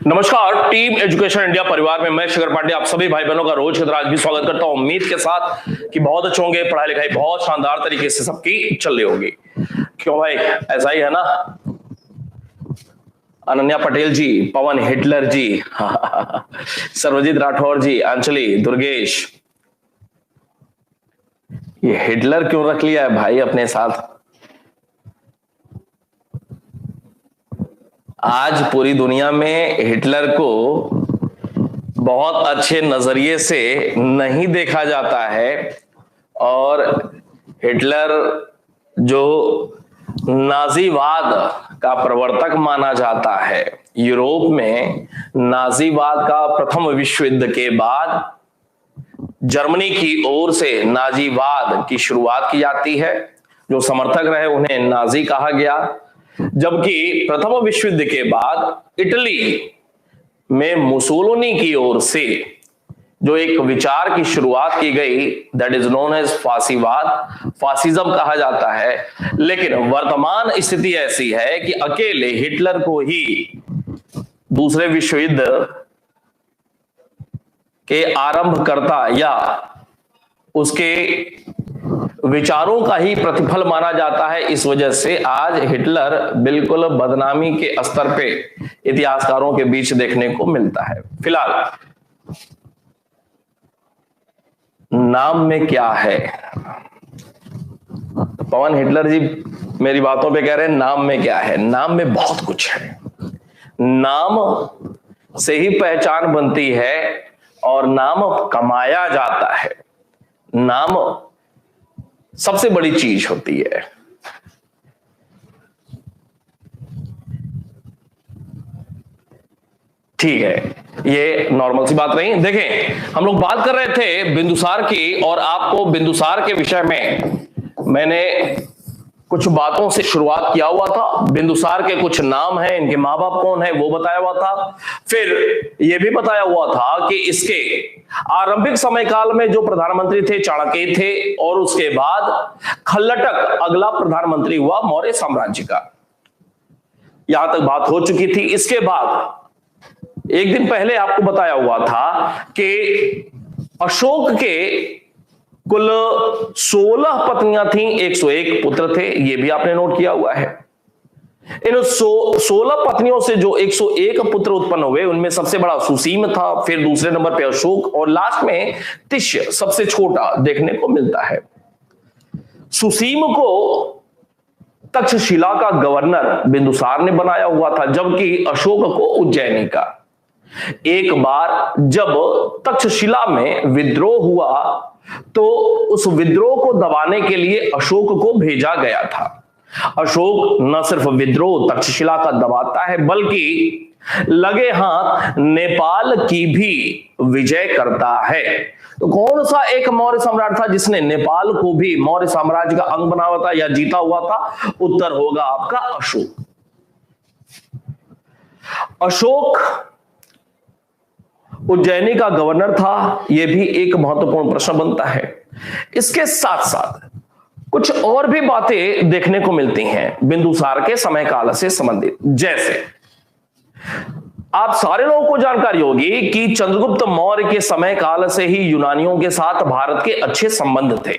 नमस्कार, team education India परिवार में मैं शिखर पांडे आप सभी भाई बहनों का रोज की तरह आज भी स्वागत करता हूं। उम्मीद के साथ कि बहुत अच्छे होंगे, पढ़ाई लिखाई बहुत शानदार तरीके से सबकी चल रही होगी। क्यों भाई, ऐसा ही है ना? अनन्या पटेल जी, पवन हिटलर जी, सर्वजीत राठौर जी, अंजलि, दुर्गेश। ये हिटलर क्यों रख लिया है भाई अपने साथ? आज पूरी दुनिया में हिटलर को बहुत अच्छे नजरिए से नहीं देखा जाता है और हिटलर जो नाजीवाद का प्रवर्तक माना जाता है, यूरोप में नाजीवाद का प्रथम विश्व युद्ध के बाद जर्मनी की ओर से नाजीवाद की शुरुआत की जाती है। जो समर्थक रहे उन्हें नाजी कहा गया, जबकि प्रथम विश्व युद्ध के बाद इटली में मुसोलिनी की ओर से जो एक विचार की शुरुआत की गई, दैट इज नोन एज फासीवाद, फासिज्म कहा जाता है। लेकिन वर्तमान स्थिति ऐसी है कि अकेले हिटलर को ही दूसरे विश्व युद्ध के आरंभकर्ता या उसके विचारों का ही प्रतिफल माना जाता है। इस वजह से आज हिटलर बिल्कुल बदनामी के स्तर पे इतिहासकारों के बीच देखने को मिलता है। फिलहाल नाम में क्या है? तो पवन हिटलर जी मेरी बातों पे कह रहे हैं नाम में क्या है। नाम में बहुत कुछ है। नाम से ही पहचान बनती है और नाम कमाया जाता है। नाम सबसे बड़ी चीज होती है। ठीक है, ये नॉर्मल सी बात नहीं। देखें, हम लोग बात कर रहे थे बिंदुसार की और आपको बिंदुसार के विषय में मैंने कुछ बातों से शुरुआत किया हुआ था। बिंदुसार के कुछ नाम हैं, इनके माँ बाप कौन है वो बताया हुआ था। फिर यह भी बताया हुआ था कि इसके आरंभिक समय काल में जो प्रधानमंत्री थे चाणक्य थे और उसके बाद खल्लटक अगला प्रधानमंत्री हुआ मौर्य साम्राज्य का। यहां तक बात हो चुकी थी। इसके बाद एक दिन पहले आपको बताया हुआ था कि अशोक के कुल 16 पत्नियां थीं, 101 पुत्र थे। ये भी आपने नोट किया हुआ है। इन 16 पत्नियों से जो 101 पुत्र उत्पन्न हुए उनमें सबसे बड़ा सुसीम था, फिर दूसरे नंबर पे अशोक और लास्ट में तिष्य सबसे छोटा देखने को मिलता है। सुसीम को तक्षशिला का गवर्नर बिंदुसार ने बनाया हुआ था, जबकि अशोक को उज्जैनी का। एक बार जब तक्षशिला में विद्रोह हुआ तो उस विद्रोह को दबाने के लिए अशोक को भेजा गया था। अशोक न सिर्फ विद्रोह तक्षशिला का दबाता है बल्कि लगे हाथ नेपाल की भी विजय करता है। तो कौन सा एक मौर्य सम्राट था जिसने नेपाल को भी मौर्य साम्राज्य का अंग बना हुआ था या जीता हुआ था? उत्तर होगा आपका अशोक। अशोक उज्जैनी का गवर्नर था, यह भी एक महत्वपूर्ण प्रश्न बनता है। इसके साथ साथ कुछ और भी बातें देखने को मिलती हैं बिंदुसार के समय काल से संबंधित। जैसे आप सारे लोगों को जानकारी होगी कि चंद्रगुप्त मौर्य के समय काल से ही यूनानियों के साथ भारत के अच्छे संबंध थे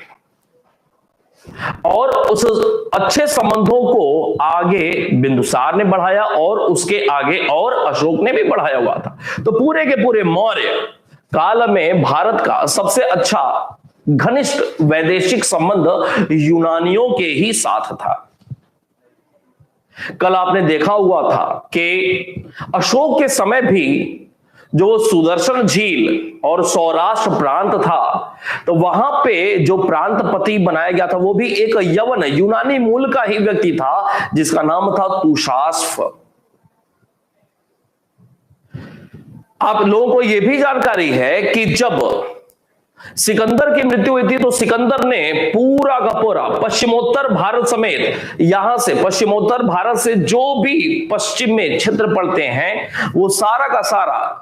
और उस अच्छे संबंधों को आगे बिंदुसार ने बढ़ाया और उसके आगे और अशोक ने भी बढ़ाया हुआ था। तो पूरे के पूरे मौर्य काल में भारत का सबसे अच्छा घनिष्ठ वैदेशिक संबंध यूनानियों के ही साथ था। कल आपने देखा हुआ था कि अशोक के समय भी जो सुदर्शन झील और सौराष्ट्र प्रांत था, तो वहां पे जो प्रांतपति बनाया गया था वो भी एक यवन यूनानी मूल का ही व्यक्ति था जिसका नाम था तुषास्फ। आप लोगों को यह भी जानकारी है कि जब सिकंदर की मृत्यु हुई थी तो सिकंदर ने पूरा का पूरा पश्चिमोत्तर भारत समेत यहां से पश्चिमोत्तर भारत से जो भी पश्चिम में क्षेत्र पड़ते हैं वो सारा का सारा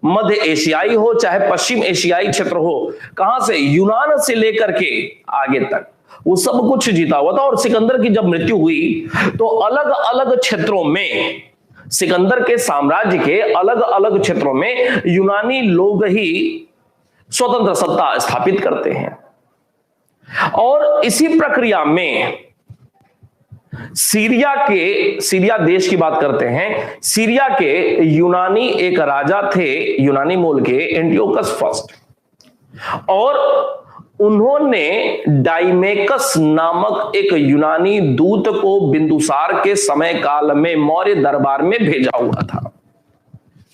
मध्य एशियाई हो चाहे पश्चिम एशियाई क्षेत्र हो, कहां से यूनान से लेकर के आगे तक वो सब कुछ जीता हुआ था। और सिकंदर की जब मृत्यु हुई तो अलग अलग क्षेत्रों में सिकंदर के साम्राज्य के अलग अलग क्षेत्रों में यूनानी लोग ही स्वतंत्र सत्ता स्थापित करते हैं। और इसी प्रक्रिया में सीरिया देश की बात करते हैं। सीरिया के यूनानी एक राजा थे, यूनानी मूल के, एंटियोकस फर्स्ट, और उन्होंने डाइमेकस नामक एक यूनानी दूत को बिंदुसार के समय काल में मौर्य दरबार में भेजा हुआ था।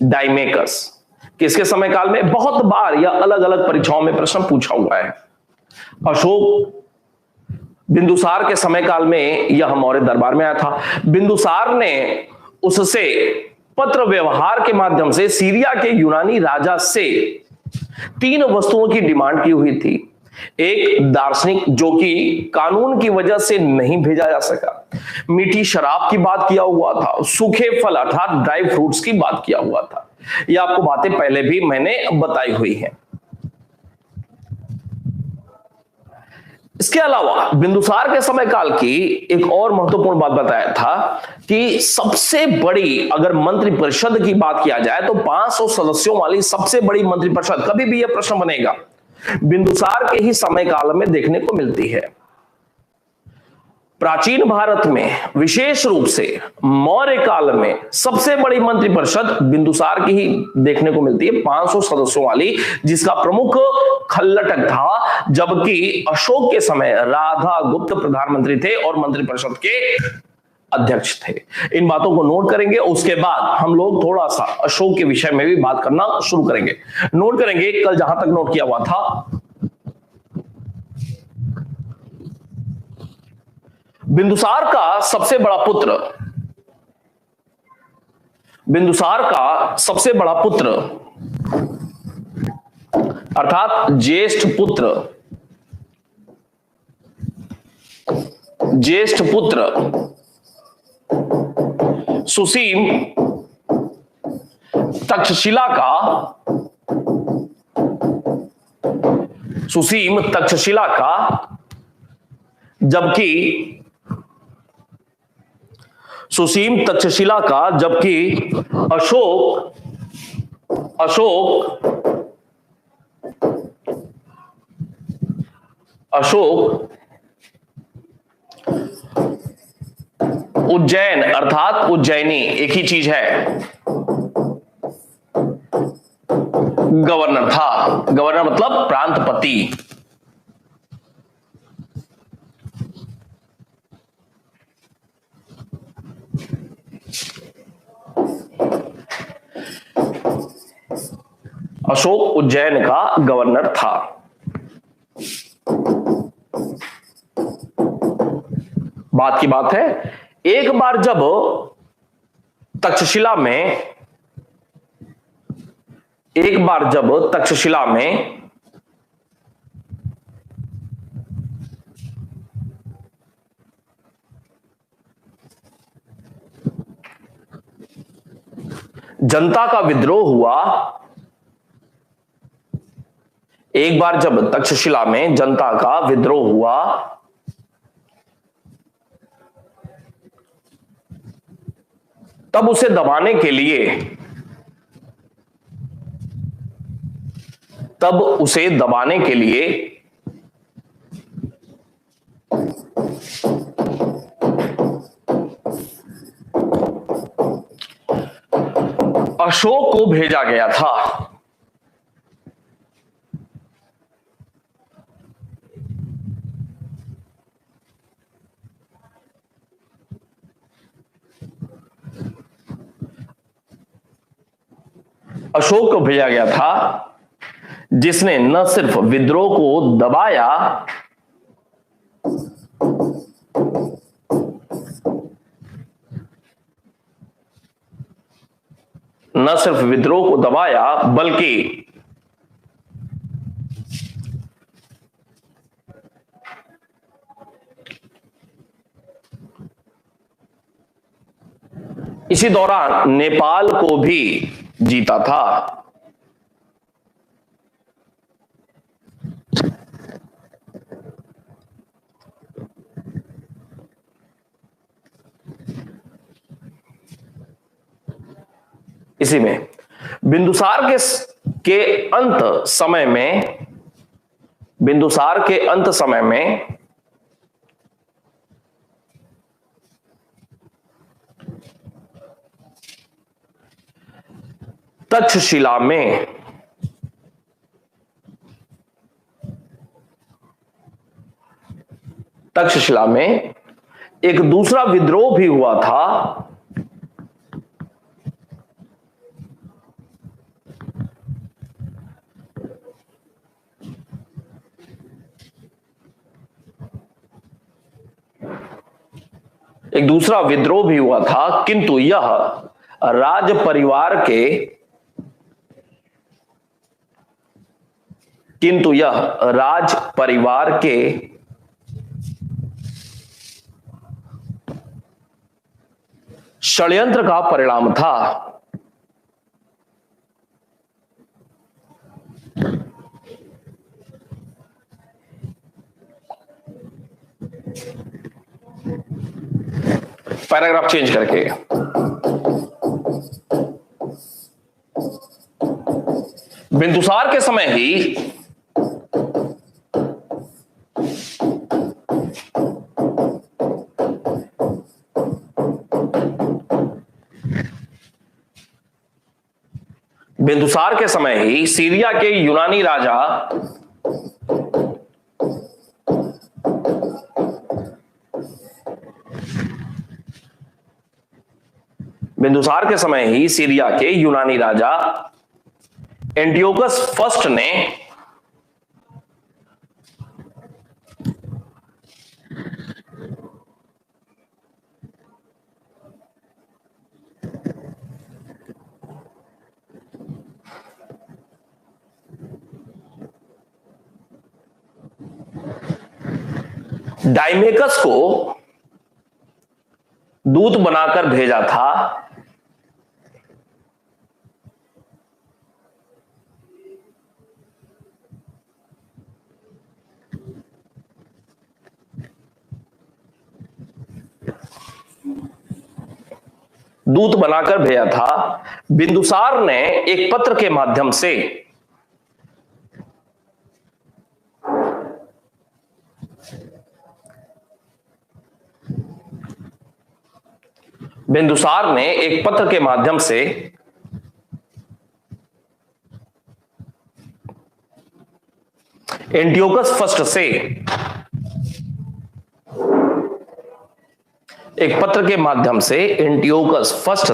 डाइमेकस किसके समय काल में? बहुत बार यह अलग अलग परीक्षाओं में प्रश्न पूछा हुआ है। अशोक बिंदुसार के समय काल में यह मौर्य दरबार में आया था। बिंदुसार ने उससे पत्र व्यवहार के माध्यम से सीरिया के यूनानी राजा से 3 वस्तुओं की डिमांड की हुई थी। एक दार्शनिक, जो कि कानून की वजह से नहीं भेजा जा सका। मीठी शराब की बात किया हुआ था। सूखे फल अर्थात ड्राई फ्रूट्स की बात किया हुआ था। यह आपको बातें पहले भी मैंने बताई हुई हैं। इसके अलावा बिंदुसार के समय काल की एक और महत्वपूर्ण बात बताया था कि सबसे बड़ी, अगर मंत्रि परिषद की बात किया जाए तो 500 सदस्यों वाली सबसे बड़ी मंत्रि परिषद, कभी भी यह प्रश्न बनेगा, बिंदुसार के ही समय काल में देखने को मिलती है। प्राचीन भारत में विशेष रूप से मौर्य काल में सबसे बड़ी मंत्रिपरिषद बिंदुसार की ही देखने को मिलती है, 500 सदस्यों वाली, जिसका प्रमुख खल्लटक था, जबकि अशोक के समय राधा गुप्त प्रधानमंत्री थे और मंत्रिपरिषद के अध्यक्ष थे। इन बातों को नोट करेंगे, उसके बाद हम लोग थोड़ा सा अशोक के विषय में भी बात करना शुरू करेंगे। नोट करेंगे, कल जहां तक नोट किया हुआ था, बिंदुसार का सबसे बड़ा पुत्र, बिंदुसार का सबसे बड़ा पुत्र अर्थात ज्येष्ठ पुत्र सुसीम तक्षशिला का, जबकि अशोक उज्जैन अर्थात उज्जैनी, एक ही चीज है, गवर्नर था। गवर्नर मतलब प्रांतपति। अशोक उज्जैन का गवर्नर था। बात की बात है, एक बार जब तक्षशिला में जनता का विद्रोह हुआ, एक बार जब तक्षशिला में जनता का विद्रोह हुआ, तब उसे दबाने के लिए अशोक को भेजा गया था। अशोक को भेजा गया था, जिसने न सिर्फ विद्रोह को दबाया, बल्कि इसी दौरान नेपाल को भी जीता था। इसी में बिंदुसार के अंत समय में, बिंदुसार के अंत समय में तक्षशिला में एक दूसरा विद्रोह भी हुआ था। एक दूसरा विद्रोह भी हुआ था, किंतु यह राज परिवार के, किंतु यह राज परिवार के षड्यंत्र का परिणाम था। पैराग्राफ चेंज करके, बिंदुसार के समय ही सीरिया के यूनानी राजा एंटियोकस फर्स्ट ने डाइमेकस को दूत बनाकर भेजा था। बिंदुसार ने एक पत्र के माध्यम से एंटियोकस फर्स्ट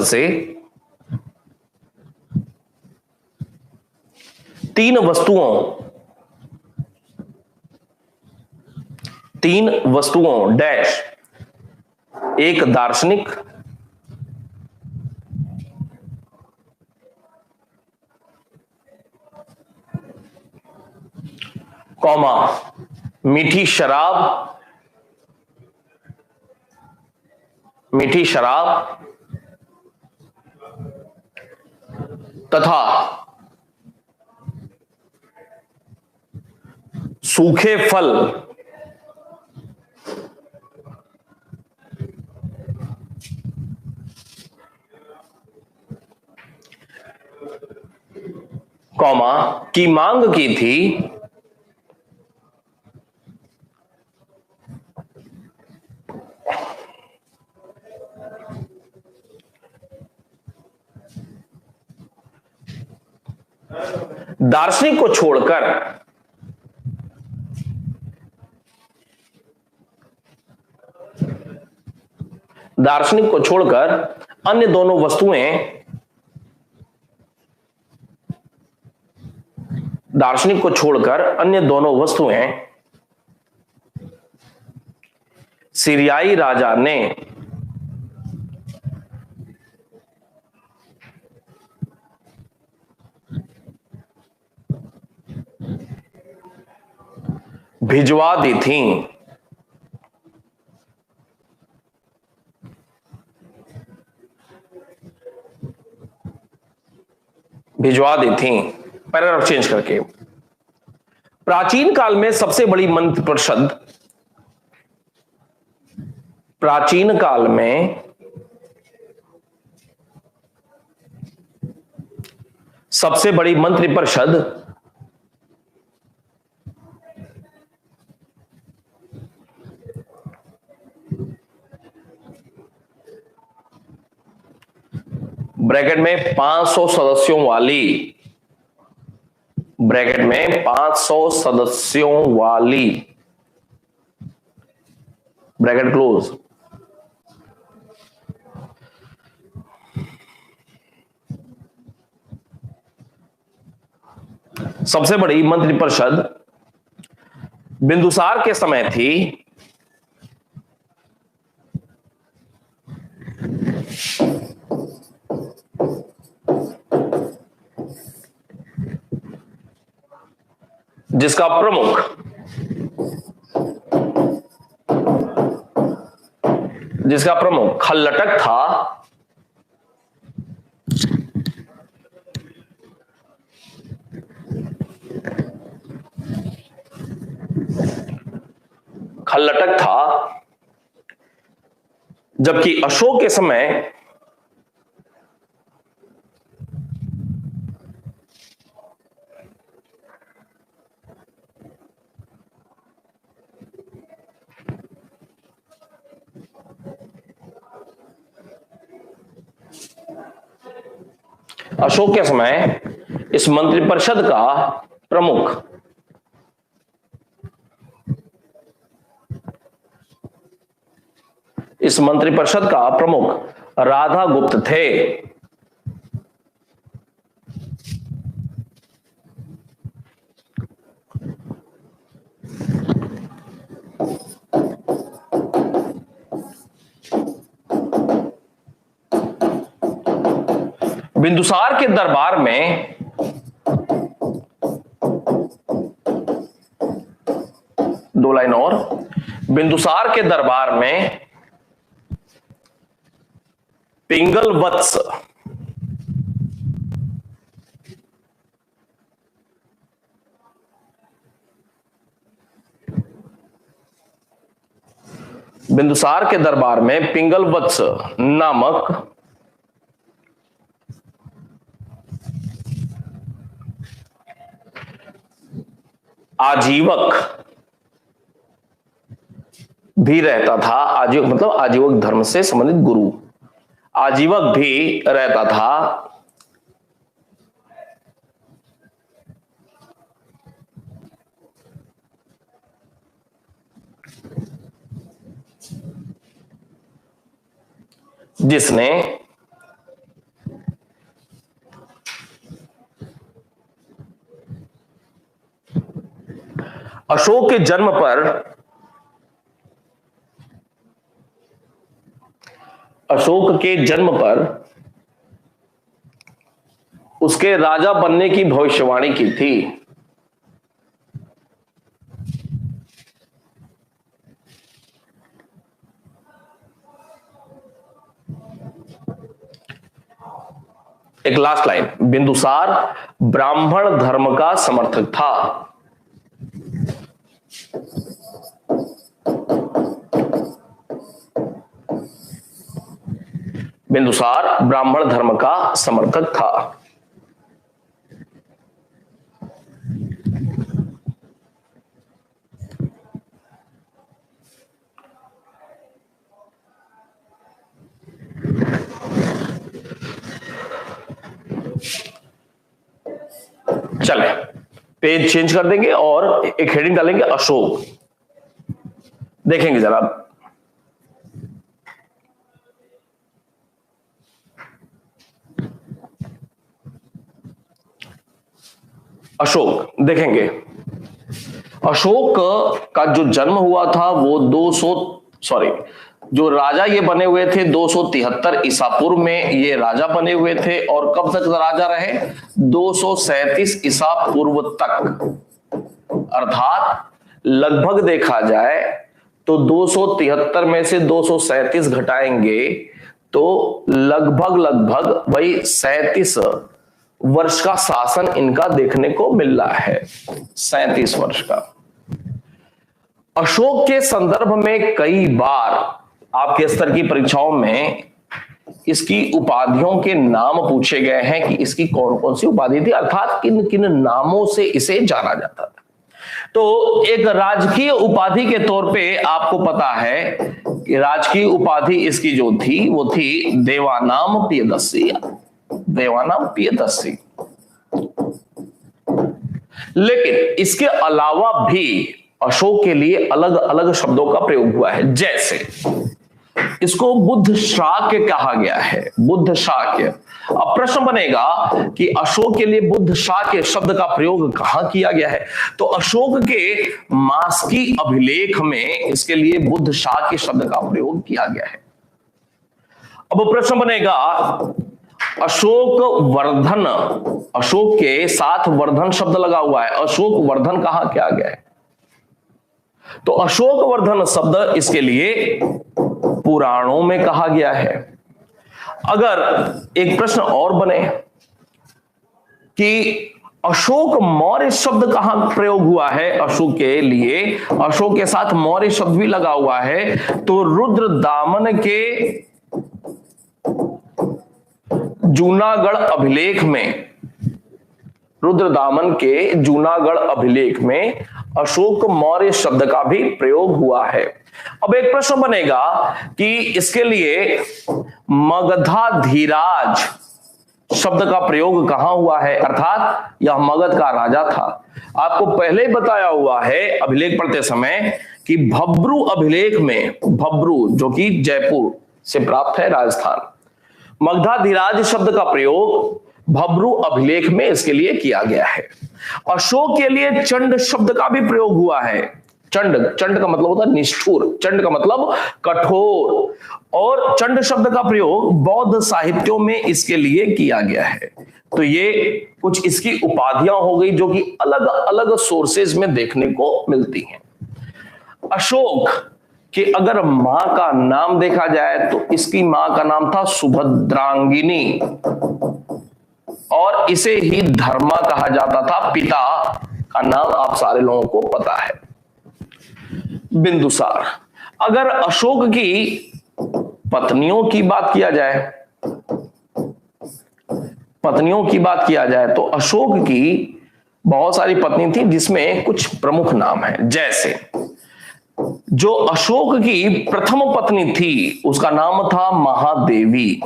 से तीन वस्तुओं डैश, एक दार्शनिक, कौमा मीठी शराब तथा सूखे फल कौमा की मांग की थी। दार्शनिक को छोड़कर अन्य दोनों वस्तुएं सीरियाई राजा ने भिजवा दी थी। पैराग्राफ चेंज करके, प्राचीन काल में सबसे बड़ी मंत्रिपरिषद, सबसे बड़ी मंत्रिपरिषद ब्रैकेट में 500 सदस्यों वाली, ब्रैकेट में 500 सदस्यों वाली, ब्रैकेट क्लोज, सबसे बड़ी मंत्रिपरिषद बिंदुसार के समय थी जिसका प्रमुख खल्लटक था, जबकि अशोक के समय इस मंत्रिपरिषद का प्रमुख राधा गुप्त थे। बिंदुसार के दरबार में दो लाइन और, बिंदुसार के दरबार में पिंगल वत्स नामक आजीवक भी रहता था। आजीवक मतलब आजीवक धर्म से संबंधित गुरु, आजीवक भी रहता था। जिसने अशोक के जन्म पर उसके राजा बनने की भविष्यवाणी की थी। एक लास्ट लाइन, बिंदुसार ब्राह्मण धर्म का समर्थक था। बिंदुसार ब्राह्मण धर्म का समर्थक था। चले पेज चेंज कर देंगे और एक हेडिंग डालेंगे अशोक। देखेंगे जरा, अशोक देखेंगे। अशोक का जो जन्म हुआ था वो जो राजा ये बने हुए थे 273 ईसा पूर्व में ये राजा बने हुए थे, और कब तक राजा रहे? 237 ईसा पूर्व तक। अर्थात लगभग देखा जाए तो 273 में से 237 घटाएंगे तो लगभग वही 37 वर्ष का शासन इनका देखने को मिल रहा है, 37 वर्ष का। अशोक के संदर्भ में कई बार आपके स्तर की परीक्षाओं में इसकी उपाधियों के नाम पूछे गए हैं कि इसकी कौन कौन सी उपाधि थी, अर्थात किन किन नामों से इसे जाना जाता था। तो एक राजकीय उपाधि के तौर पे आपको पता है कि राजकीय उपाधि इसकी जो थी वो थी देवानाम पियदस्सी, देवानाम पियदस्सी। लेकिन इसके अलावा भी अशोक के लिए अलग अलग शब्दों का प्रयोग हुआ है, जैसे इसको बुद्ध शाक्य कहा गया है, बुद्ध शाक्य। अब प्रश्न बनेगा कि अशोक के लिए बुद्ध शाक्य शब्द का प्रयोग कहां किया गया है, तो अशोक के मास्की अभिलेख में इसके लिए बुद्ध शाक्य शब्द का प्रयोग किया गया है। अब प्रश्न बनेगा अशोक वर्धन, अशोक के साथ वर्धन शब्द लगा हुआ है, अशोक वर्धन कहां किया गया है, तो अशोक वर्धन शब्द इसके लिए पुराणों में कहा गया है। अगर एक प्रश्न और बने कि अशोक मौर्य शब्द कहां प्रयोग हुआ है अशोक के लिए, अशोक के साथ मौर्य शब्द भी लगा हुआ है, तो रुद्रदामन के जूनागढ़ अभिलेख में, रुद्रदामन के जूनागढ़ अभिलेख में अशोक मौर्य शब्द का भी प्रयोग हुआ है। अब एक प्रश्न बनेगा कि इसके लिए मगधाधीराज शब्द का प्रयोग कहां हुआ है, अर्थात यह मगध का राजा था। आपको पहले बताया हुआ है अभिलेख पढ़ते समय कि भब्रू अभिलेख में, भब्रू जो कि जयपुर से प्राप्त है, राजस्थान, मगधाधीराज शब्द का प्रयोग भब्रू अभिलेख में इसके लिए किया गया है। अशोक के लिए चंड शब्द का भी प्रयोग हुआ है। चंड, चंड का मतलब होता है निष्ठुर, चंड का मतलब कठोर, और चंड शब्द का प्रयोग बौद्ध साहित्यों में इसके लिए किया गया है। तो ये कुछ इसकी उपाधियां हो गई जो कि अलग अलग सोर्सेज में देखने को मिलती हैं। अशोक कि अगर मां का नाम देखा जाए तो इसकी मां का नाम था सुभद्रांगिनी, और इसे ही धर्मा कहा जाता था। पिता का नाम आप सारे लोगों को पता है, बिंदुसार। अगर अशोक की पत्नियों की बात किया जाए, पत्नियों की बात किया जाए तो अशोक की बहुत सारी पत्नी थी जिसमें कुछ प्रमुख नाम हैं। जैसे जो अशोक की प्रथम पत्नी थी उसका नाम था महादेवी,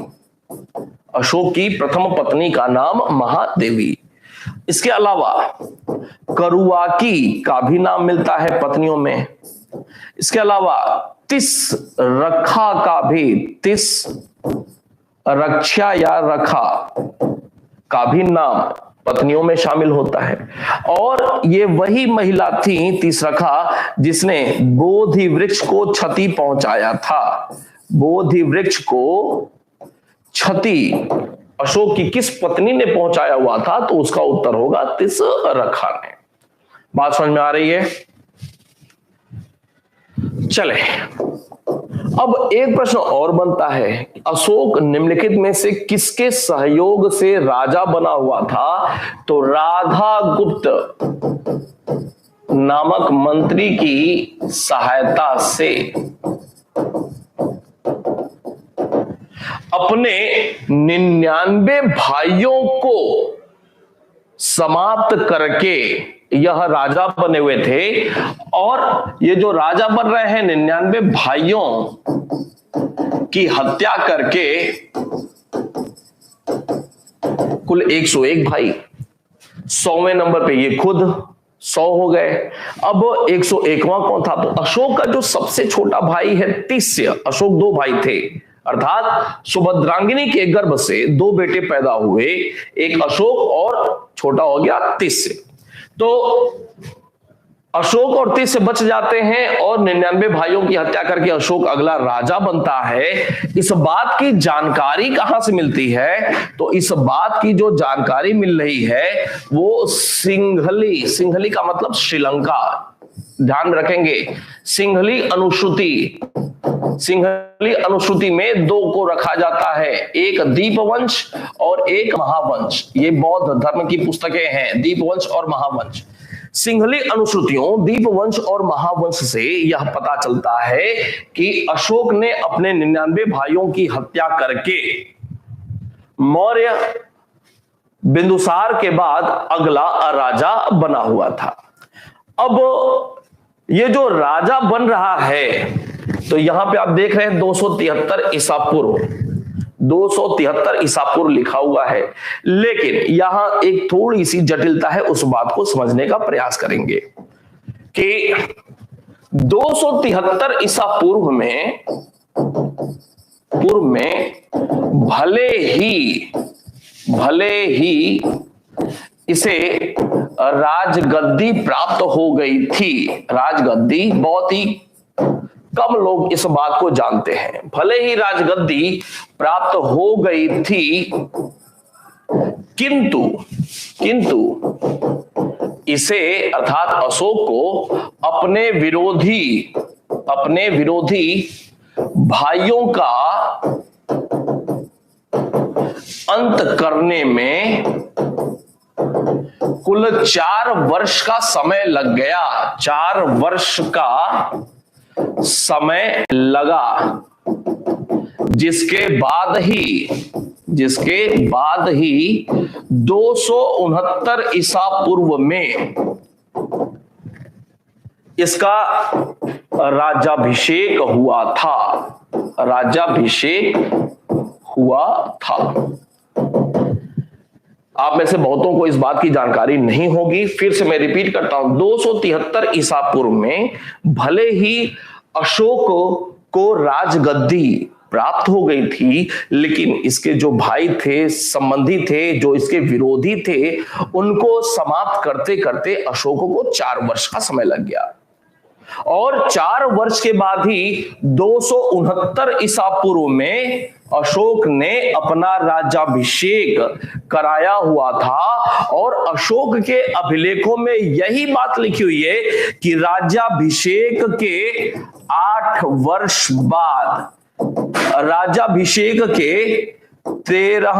अशोक की प्रथम पत्नी का नाम महादेवी। इसके अलावा करुआकी का भी नाम मिलता है पत्नियों में। इसके अलावा तिस रखा का भी, तिस रक्षा या रखा का भी नाम पत्नियों में शामिल होता है। और ये वही महिला थी तिसरखा जिसने बोधि वृक्ष को क्षति पहुंचाया था। बोधि वृक्ष को क्षति अशोक की किस पत्नी ने पहुंचाया हुआ था, तो उसका उत्तर होगा तिसरखा ने। बात समझ में आ रही है? चले, अब एक प्रश्न और बनता है, अशोक निम्नलिखित में से किसके सहयोग से राजा बना हुआ था, तो राधागुप्त नामक मंत्री की सहायता से अपने 99 भाइयों को समाप्त करके यह राजा बने हुए थे। और ये जो राजा बन रहे हैं 99 भाइयों की हत्या करके कुल 101 भाई, 100वें नंबर पे ये खुद 100 हो गए। अब 101वां कौन था, तो अशोक का जो सबसे छोटा भाई है तिस्य। अशोक 2 भाई थे, अर्थात सुभद्रांगिनी के गर्भ से 2 बेटे पैदा हुए, एक अशोक और छोटा हो गया तिस्य। तो अशोक और तिस्य बच जाते हैं और 99 भाइयों की हत्या करके अशोक अगला राजा बनता है। इस बात की जानकारी कहां से मिलती है, तो इस बात की जो जानकारी मिल रही है वो सिंघली, सिंघली का मतलब श्रीलंका, ध्यान रखेंगे, सिंघली अनुश्रुति, सिंघली अनुश्रुति में 2 को रखा जाता है, एक दीपवंश और एक महावंश। ये बौद्ध धर्म की पुस्तकें हैं, दीपवंश और महावंश। सिंहली अनुश्रुतियों, दीपवंश और महावंश से यह पता चलता है कि अशोक ने अपने 99 भाइयों की हत्या करके मौर्य बिंदुसार के बाद अगला राजा बना हुआ था। अब ये जो राजा बन रहा है, तो यहां पे आप देख रहे हैं 273 ईसा पूर्व, 273 ईसा पूर्व लिखा हुआ है, लेकिन यहां एक थोड़ी सी जटिलता है, उस बात को समझने का प्रयास करेंगे कि 273 ईसा पूर्व में भले ही इसे राजगद्दी प्राप्त हो गई थी। राजगद्दी, बहुत ही कम लोग इस बात को जानते हैं। भले ही राजगद्दी प्राप्त हो गई थी, किंतु इसे अर्थात अशोक को अपने विरोधी भाइयों का अंत करने में कुल 4 वर्ष का समय लग गया। 4 वर्ष का समय लगा, जिसके बाद ही 269 ईसा पूर्व में इसका राज्याभिषेक हुआ था। आप में से बहुतों को इस बात की जानकारी नहीं होगी, फिर से मैं रिपीट करता हूं। 273 ईसा पूर्व में भले ही अशोक को राजगद्दी प्राप्त हो गई थी, लेकिन इसके जो भाई थे, संबंधी थे, जो इसके विरोधी थे, उनको समाप्त करते करते अशोक को 4 वर्ष का समय लग गया। और 4 वर्ष के बाद ही 269 ईसा पूर्व में अशोक ने अपना राज्याभिषेक कराया हुआ था। और अशोक के अभिलेखों में यही बात लिखी हुई है कि राज्याभिषेक के 8 वर्ष बाद, राज्याभिषेक के 13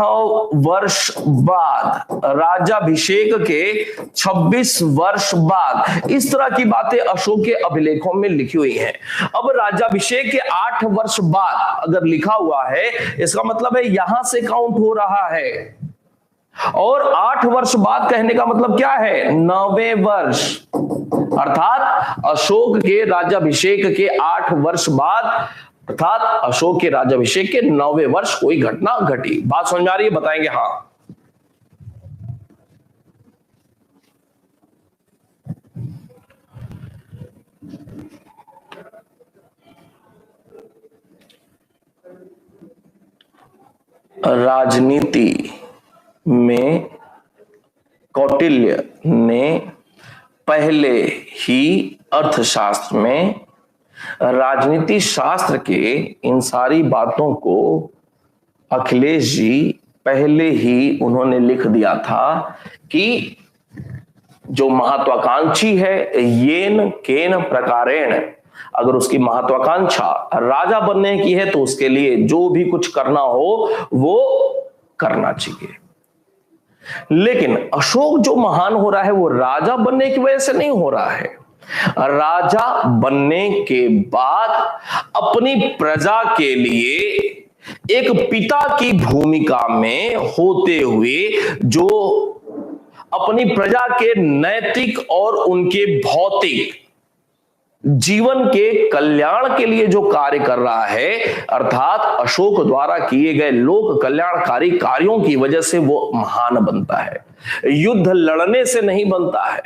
वर्ष बाद, राज्याभिषेक के 26 वर्ष बाद, इस तरह की बातें अशोक के अभिलेखों में लिखी हुई हैं। अब राज्याभिषेक के 8 वर्ष बाद अगर लिखा हुआ है, इसका मतलब है यहां से काउंट हो रहा है। और 8 वर्ष बाद कहने का मतलब क्या है? 9वें वर्ष, अर्थात अशोक के राज्याभिषेक के 8 वर्ष बाद, अर्थात अशोक के राज्याभिषेक के 9वें वर्ष कोई घटना घटी। बात समझ में आ रही है? बताएंगे हाँ। राजनीति में कौटिल्य ने पहले ही अर्थशास्त्र में राजनीति शास्त्र के इन सारी बातों को अखिलेश जी पहले ही उन्होंने लिख दिया था कि जो महत्वाकांक्षी है, येन केन प्रकारेण, अगर उसकी महत्वाकांक्षा राजा बनने की है तो उसके लिए जो भी कुछ करना हो वो करना चाहिए। लेकिन अशोक जो महान हो रहा है वो राजा बनने की वजह से नहीं हो रहा है। राजा बनने के बाद अपनी प्रजा के लिए एक पिता की भूमिका में होते हुए जो अपनी प्रजा के नैतिक और उनके भौतिक जीवन के कल्याण के लिए जो कार्य कर रहा है, अर्थात अशोक द्वारा किए गए लोक कल्याणकारी कार्यों की वजह से वो महान बनता है, युद्ध लड़ने से नहीं बनता है।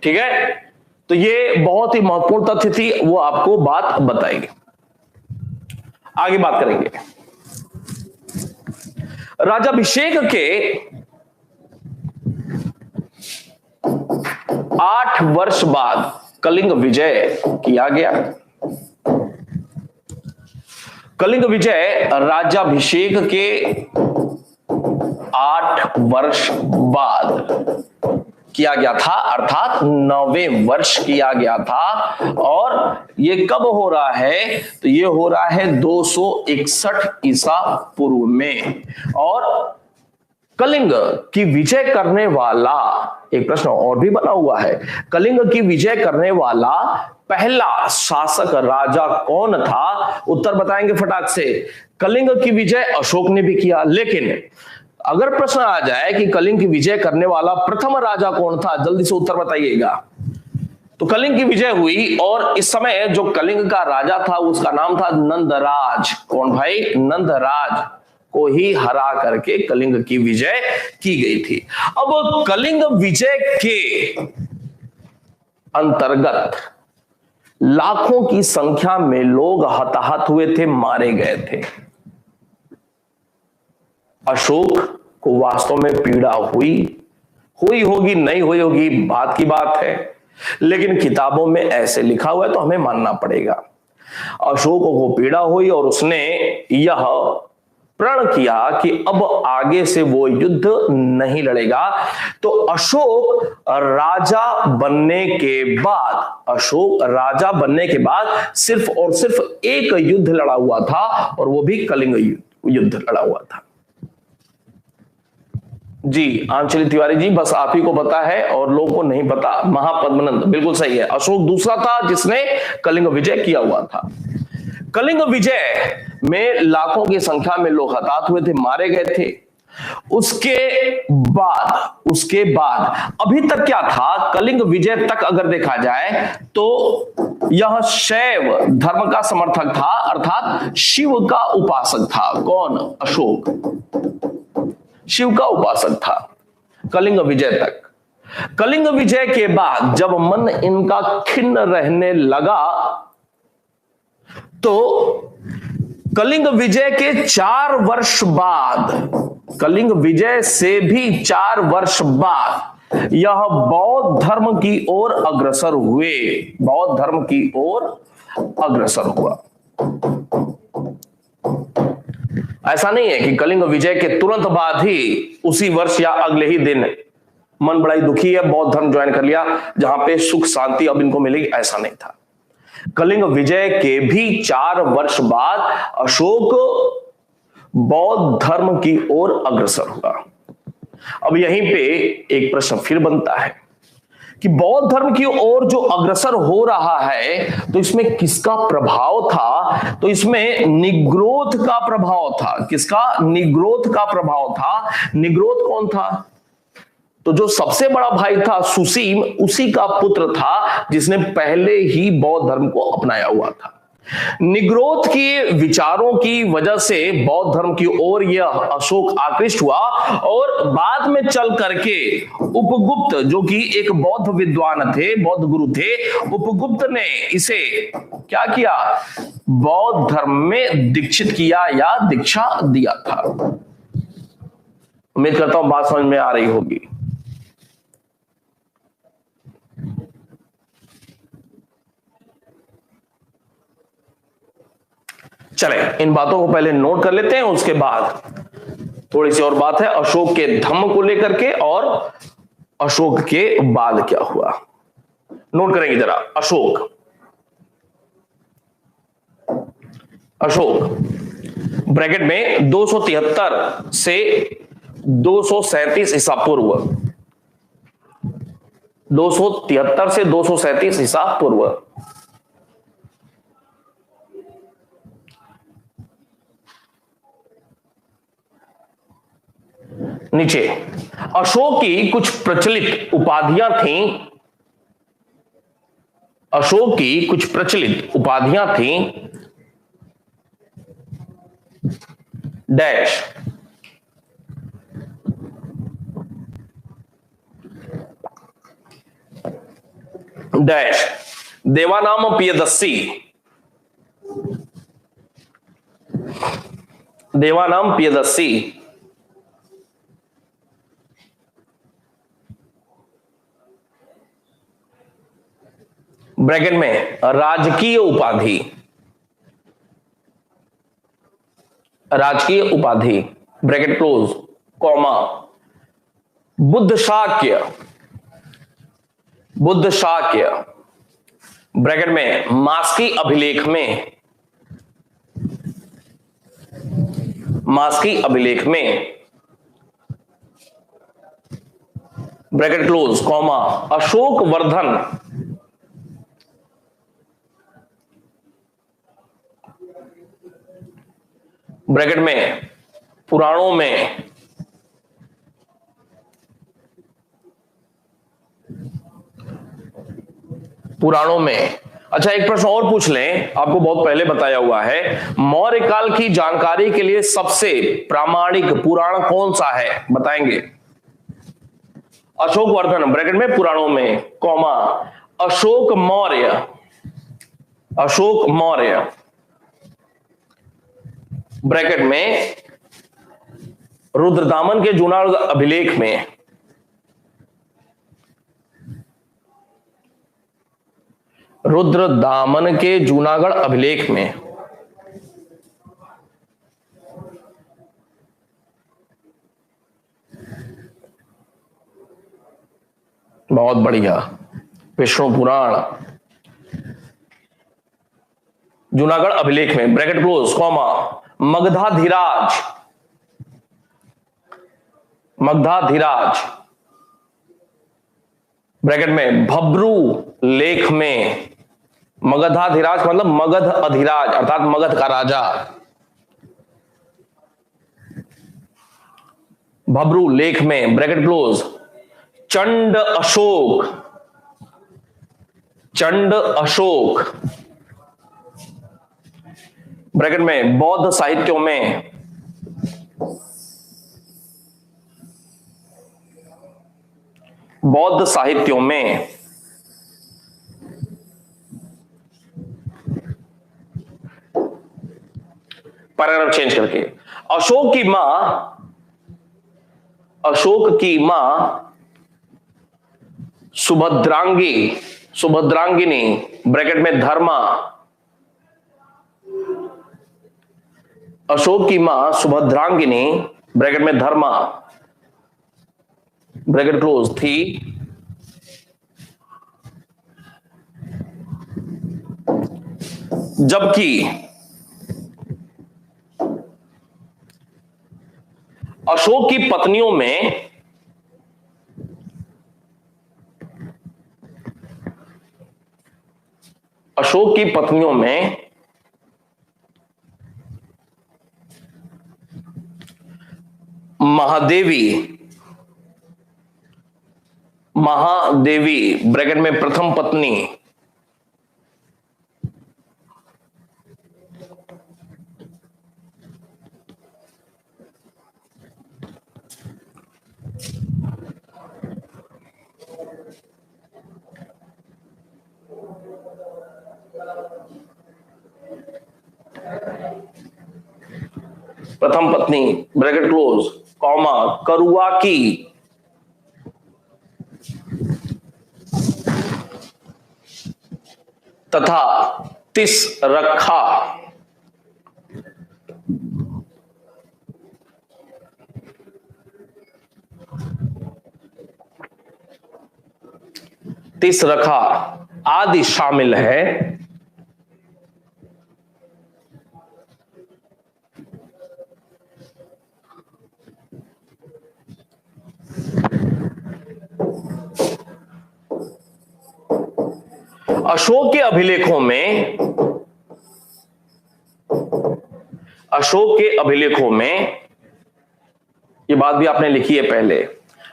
ठीक है, तो ये बहुत ही महत्वपूर्ण तथ्य थी, वो आपको बात बताएगी। आगे बात करेंगे। राज्याभिषेक के 8 वर्ष बाद कलिंग विजय किया गया। कलिंग विजय राज्याभिषेक के 8 वर्ष बाद किया गया था, अर्थात 9वें वर्ष किया गया था। और ये कब हो रहा है? तो ये हो रहा है 261 ईसा पूर्व में। और कलिंग की विजय करने वाला, एक प्रश्न और भी बना हुआ है, कलिंग की विजय करने वाला पहला शासक राजा कौन था? उत्तर बताएंगे फटाक से। कलिंग की विजय अशोक ने भी किया, लेकिन अगर प्रश्न आ जाए कि कलिंग की विजय करने वाला प्रथम राजा कौन था, जल्दी से उत्तर बताइएगा। तो कलिंग की विजय हुई और इस समय जो कलिंग का राजा था उसका नाम था नंदराज। कौन भाई? नंदराज को ही हरा करके कलिंग की विजय की गई थी। अब कलिंग विजय के अंतर्गत लाखों की संख्या में लोग हताहत हुए थे, मारे गए थे। अशोक को वास्तव में पीड़ा हुई होगी, नहीं हुई होगी, बात की बात है, लेकिन किताबों में ऐसे लिखा हुआ है तो हमें मानना पड़ेगा। अशोक को पीड़ा हुई और उसने यह प्रण किया कि अब आगे से वो युद्ध नहीं लड़ेगा। तो अशोक राजा बनने के बाद सिर्फ और सिर्फ एक युद्ध लड़ा हुआ था और वो भी कलिंग युद्ध लड़ा हुआ था। जी आंचली तिवारी जी, बस आप ही को पता है और लोगों को नहीं पता। महापद्मनंद बिल्कुल सही है, अशोक दूसरा था जिसने कलिंग विजय किया हुआ था। कलिंग विजय में लाखों की संख्या में लोग हताहत हुए थे, मारे गए थे। उसके बाद अभी तक क्या था? कलिंग विजय तक अगर देखा जाए तो यह शैव धर्म का समर्थक था, अर्थात शिव का उपासक था। कौन? अशोक शिव का उपासक था कलिंग विजय तक। कलिंग विजय के बाद जब मन इनका खिन्न रहने लगा तो कलिंग विजय के 4 वर्ष बाद, कलिंग विजय से भी 4 वर्ष बाद यह बौद्ध धर्म की ओर अग्रसर हुए, बौद्ध धर्म की ओर अग्रसर हुआ। ऐसा नहीं है कि कलिंग विजय के तुरंत बाद ही उसी वर्ष या अगले ही दिन मन बड़ा ही दुखी है, बौद्ध धर्म ज्वाइन कर लिया जहां पे सुख शांति अब इनको मिलेगी, ऐसा नहीं था। कलिंग विजय के भी 4 वर्ष बाद अशोक बौद्ध धर्म की ओर अग्रसर हुआ। अब यहीं पे एक प्रश्न फिर बनता है कि बौद्ध धर्म की ओर जो अग्रसर हो रहा है तो इसमें किसका प्रभाव था? तो इसमें निग्रोध का प्रभाव था। किसका? निग्रोध का प्रभाव था। निग्रोध कौन था? तो जो सबसे बड़ा भाई था सुसीम, उसी का पुत्र था जिसने पहले ही बौद्ध धर्म को अपनाया हुआ था। निग्रोध के विचारों की वजह से बौद्ध धर्म की ओर यह अशोक आकृष्ट हुआ और बाद में चल करके उपगुप्त, जो कि एक बौद्ध विद्वान थे, बौद्ध गुरु थे, उपगुप्त ने इसे क्या किया? बौद्ध धर्म में दीक्षित किया या दीक्षा दिया था। उम्मीद करता हूं बात समझ में आ रही होगी। चले इन बातों को पहले नोट कर लेते हैं, उसके बाद थोड़ी सी और बात है अशोक के धम्म को लेकर के और अशोक के बाद क्या हुआ, नोट करेंगे जरा। अशोक ब्रैकेट में 273 से 237 ईसा पूर्व, 273 से 237 ईसा पूर्व। नीचे अशोक की कुछ प्रचलित उपाधियां थीं। अशोक की कुछ प्रचलित उपाधियां थीं। Dash dash Devanam Priyadarshi, Devanam Priyadarshi, bracket में राजकीय उपाधि, राजकीय उपाधि bracket close, comma, Buddha Shakya, Buddha Shakya bracket में मास्की अभिलेख में, मास्की अभिलेख में bracket close, comma, Ashok Vardhan, bracket में, पुराणों में, पुराणों में। अच्छा, एक प्रश्न और पूछ लें, आपको बहुत पहले बताया हुआ है, मौर्य काल की जानकारी के लिए सबसे प्रामाणिक पुराण कौन सा है, बताएंगे? अशोक वर्धन, ब्रैकेट में, पुराणों में, कॉमा, अशोक मौर्य, अशोक मौर्य, ब्रैकेट में, रुद्रदामन के जूनागढ़ अभिलेख में, रुद्रदामन के जूनागढ़ अभिलेख में। बहुत बढ़िया, विष्णु पुराण, जूनागढ़ अभिलेख में, ब्रैकेट क्लोज, कॉमा, मगधाधिराज, मगधाधिराज, ब्रैकेट में, भब्रू लेख में, मगधाधिराज मतलब मगध अधिराज अर्थात मगध का राजा, भब्रू लेख में, bracket close, Chand Ashok, Chand Ashok, bracket में, बौद्ध साहित्यों में, बौद्ध साहित्यों में, पैराग्राफ चेंज करके, अशोक की मां, अशोक की मां सुभद्रांगी, सुभद्रांगिनी, ब्रैकेट में, धर्मा, अशोक की मां सुभद्रांगिनी, ब्रैकेट में, धर्मा, ब्रैकेट क्लोज, थी जबकि अशोक की पत्नियों में अशोक की पत्नियों में महादेवी, महादेवी, ब्रैकेट में, प्रथम पत्नी, प्रथम पत्नी, ब्रैकेट क्लोज, कॉमा, करुआ की, तथा तिस रखा, तिस रखा आदि शामिल है। अशोक के अभिलेखों में, अशोक के अभिलेखों में, ये बात भी आपने लिखी है पहले,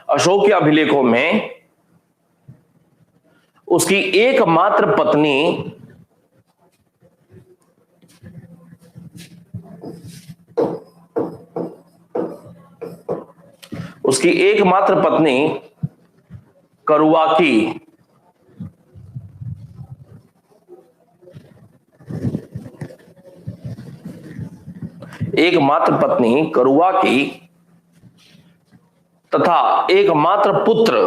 अशोक के अभिलेखों में उसकी एकमात्र पत्नी उसकी एकमात्र पत्नी करुआ की, एकमात्र पत्नी करुआ की तथा एकमात्र पुत्र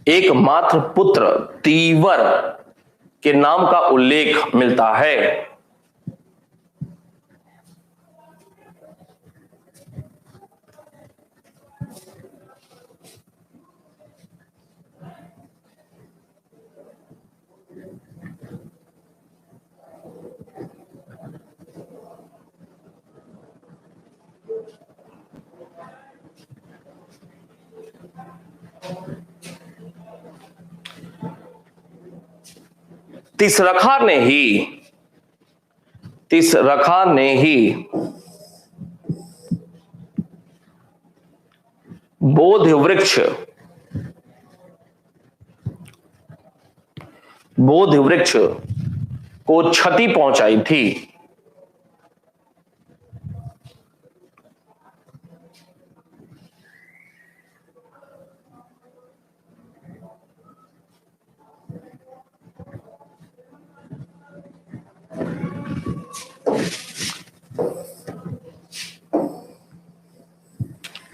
एकमात्र पुत्र तीवर के नाम का उल्लेख मिलता है। तिसरखा ने ही बोधि वृक्ष को क्षति पहुंचाई थी।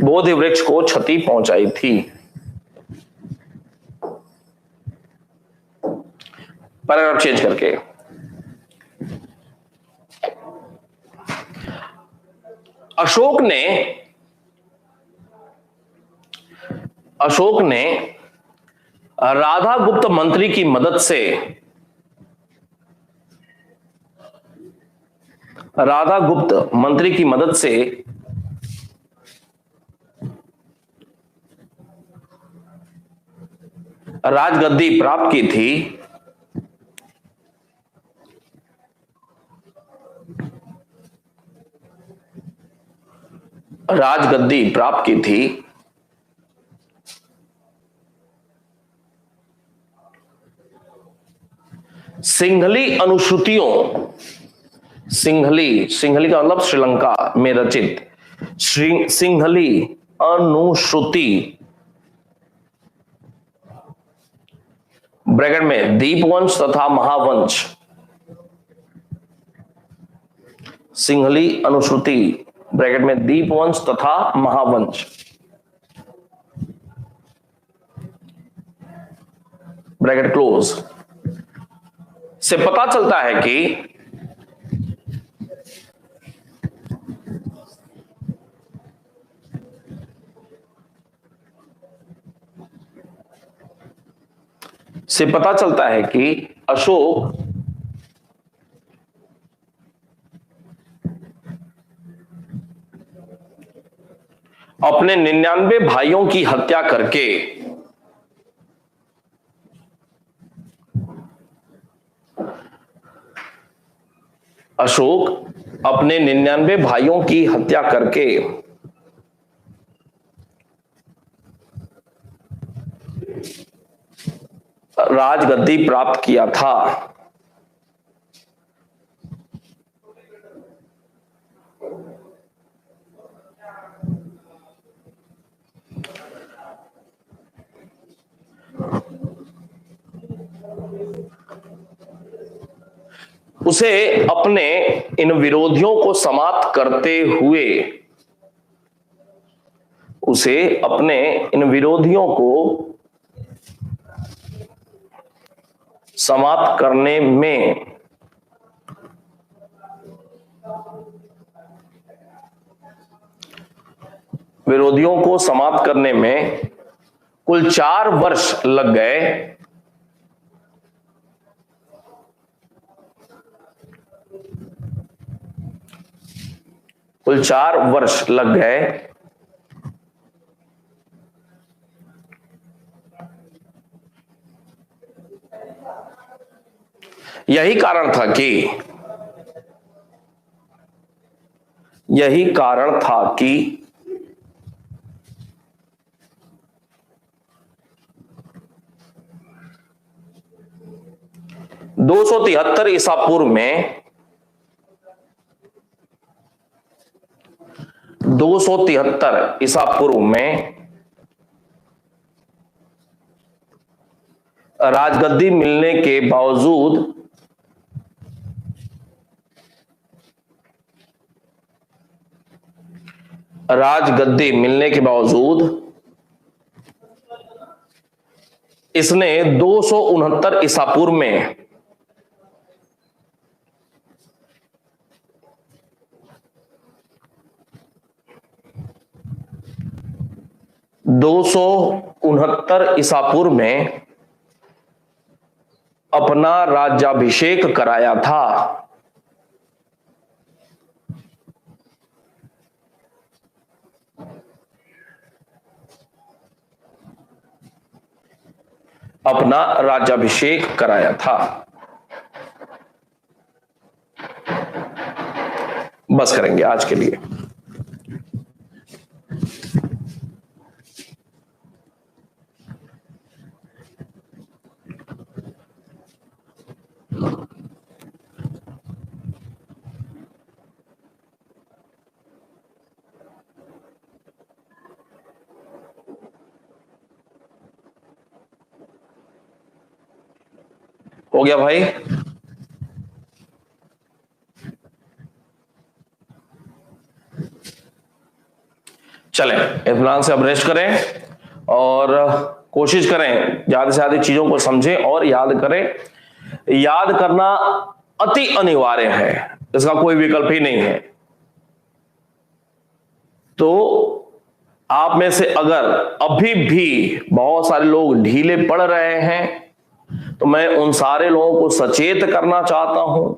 बोधि वृक्ष को क्षति पहुंचाई थी। पैराग्राफ चेंज करके, अशोक ने राधा गुप्त मंत्री की मदद से राजगद्दी प्राप्त की थी। सिंघली का मतलब श्रीलंका में रचित सिंघली अनुश्रुति ब्रैकेट में दीपवंश तथा महावंश, सिंघली अनुश्रुति ब्रैकेट में दीपवंश तथा महावंश, ब्रैकेट क्लोज, से पता चलता है कि अशोक अपने 99 भाइयों की हत्या करके राजगद्दी प्राप्त किया था। उसे अपने इन विरोधियों को समाप्त करते हुए समाप्त करने में कुल 4 वर्ष लग गए। यही कारण था कि 273 ईसा पूर्व में 273 ईसा पूर्व में राजगद्दी मिलने के बावजूद इसने 269 ईसा पूर्व में अपना राज्याभिषेक कराया था। बस करेंगे आज के लिए। हो गया भाई? चलें, इत्मीनान से अब रेस्ट करें और कोशिश करें ज्यादा से ज्यादा चीजों को समझें और याद करें। याद करना अति अनिवार्य है, इसका कोई विकल्प ही नहीं है। तो आप में से अगर अभी भी बहुत सारे लोग ढीले पड़ रहे हैं तो मैं उन सारे लोगों को सचेत करना चाहता हूं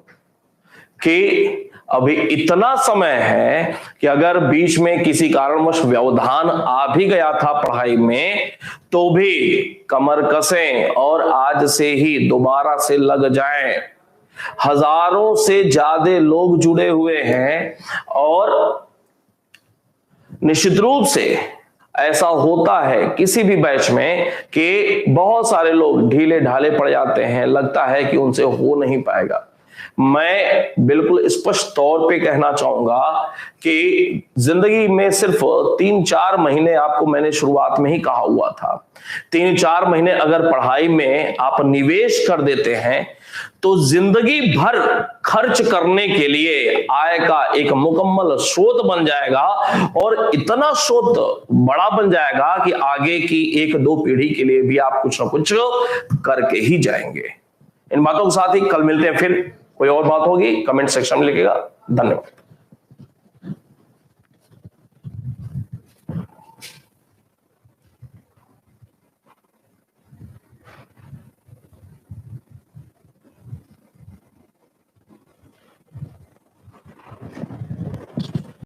कि अभी इतना समय है कि अगर बीच में किसी कारणवश व्यवधान आ भी गया था पढ़ाई में तो भी कमर कसें और आज से ही दोबारा से लग जाएं। हजारों से ज्यादा लोग जुड़े हुए हैं और निश्चित रूप से ऐसा होता है किसी भी बैच में कि बहुत सारे लोग ढीले ढाले पड़ जाते हैं, लगता है कि उनसे हो नहीं पाएगा। मैं बिल्कुल स्पष्ट तौर पे कहना चाहूंगा कि जिंदगी में सिर्फ 3-4 महीने, आपको मैंने शुरुआत में ही कहा हुआ था, 3-4 महीने अगर पढ़ाई में आप निवेश कर देते हैं तो जिंदगी भर खर्च करने के लिए आय का एक मुकम्मल स्रोत बन जाएगा और इतना स्रोत बड़ा बन जाएगा कि आगे की 1-2 पीढ़ी के लिए भी आप कुछ ना कुछ करके ही जाएंगे। इन बातों के साथ ही कल मिलते हैं, फिर कोई और बात होगी कमेंट सेक्शन में लिखिएगा। धन्यवाद।